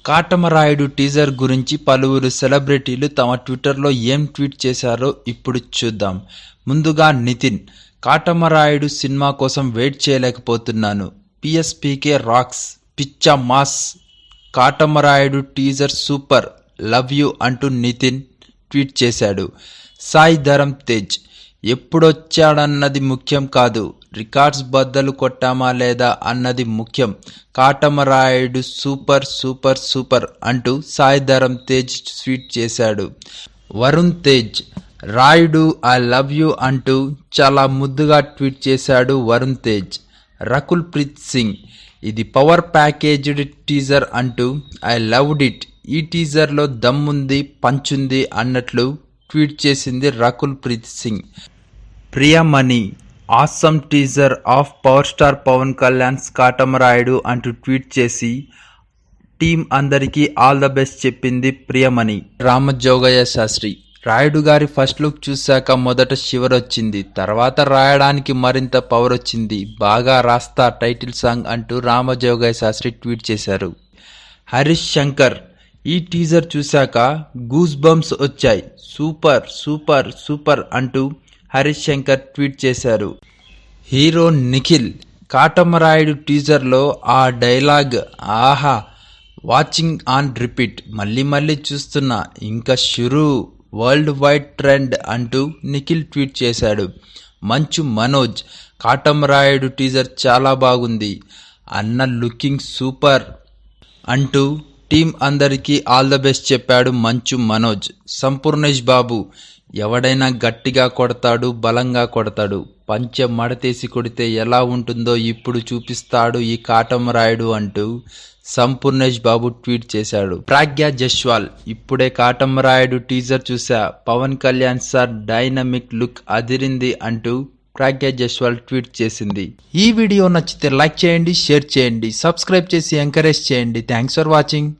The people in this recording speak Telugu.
కాటమరాయుడు టీజర్ గురించి పలువురు సెలబ్రిటీలు తమ ట్విట్టర్లో ఏం ట్వీట్ చేశారో ఇప్పుడు చూద్దాం. ముందుగా నితిన్, కాటమరాయుడు సినిమా కోసం వెయిట్ చేయలేకపోతున్నాను. పిఎస్పీకే రాక్స్, పిచ్చ mass, Katamarayudu teaser super, love you అంటూ నితిన్ ట్వీట్ చేశాడు. సాయి ధరమ్ తేజ్, ఎప్పుడొచ్చాడన్నది ముఖ్యం కాదు, రికార్డ్స్ బద్దలు కొట్టామా లేదా అన్నది ముఖ్యం, కాటమరాయుడు సూపర్ సూపర్ సూపర్ అంటూ సాయి ధరమ్ తేజ్ ట్వీట్ చేశాడు. Varun Tej, Rayudu I love you అంటూ చాలా ముద్దుగా ట్వీట్ చేశాడు వరుణ్ తేజ్. రకుల్ ప్రీత్ సింగ్, ఇది పవర్ ప్యాకేజ్డ్ టీజర్ అంటూ ఐ లవ్డ్ ఇట్, ఈ టీజర్లో దమ్ముంది పంచుంది అన్నట్లు ట్వీట్ చేసింది Rakul Preet Singh. Priyamani, awesome teaser of power star Pawan Kalyan's Katamarayudu అంటూ ట్వీట్ చేసి టీం అందరికీ ఆల్ ద బెస్ట్ చెప్పింది ప్రియమణి. రామజోగయ్య శాస్త్రి, రాయుడు గారి ఫస్ట్ లుక్ చూశాక మొదట షివర్ వచ్చింది, తర్వాత రాయడానికి మరింత పవర్ వచ్చింది, బాగా రాస్తా టైటిల్ సాంగ్ అంటూ రామజోగయ్య శాస్త్రి ట్వీట్ చేశారు. హరీష్ శంకర్, ఈ టీజర్ చూశాక గూస్ బంప్స్ వచ్చాయి, సూపర్ సూపర్ సూపర్ అంటూ హరీష్ శంకర్ ట్వీట్ చేశారు. హీరో నిఖిల్, కాటమరాయుడు టీజర్లో ఆ డైలాగ్ ఆహా, వాచింగ్ ఆన్ రిపీట్, మళ్ళీ మళ్ళీ చూస్తున్నా, ఇంకా షురూ, వరల్డ్ వైడ్ ట్రెండ్ అంటూ నిఖిల్ ట్వీట్ చేశాడు. మంచు మనోజ్, కాటమరాయుడు టీజర్ చాలా బాగుంది అన్న, లుకింగ్ సూపర్ అంటూ టీం అందరికీ ఆల్ ద బెస్ట్ చెప్పాడు మంచు మనోజ్. సంపూర్ణేష్ బాబు, ఎవడైనా గట్టిగా కొడతాడు, బలంగా కొడతాడు, పంచె మడతేసి కొడితే ఎలా ఉంటుందో ఇప్పుడు చూపిస్తాడు ఈ కాటమరాయుడు అంటూ సంపూర్ణేష్ బాబు ట్వీట్ చేశాడు. ప్రాగ్య జస్వాల్, ఇప్పుడే కాటమరాయుడు టీజర్ చూసా, Pawan Kalyan sir dynamic look అదిరింది అంటూ ప్రాగ్య జస్వాల్ ట్వీట్ చేసింది. ఈ వీడియో నచ్చితే లైక్ చేయండి, షేర్ చేయండి, సబ్స్క్రైబ్ చేసి ఎంకరేజ్ చేయండి. Thanks for watching.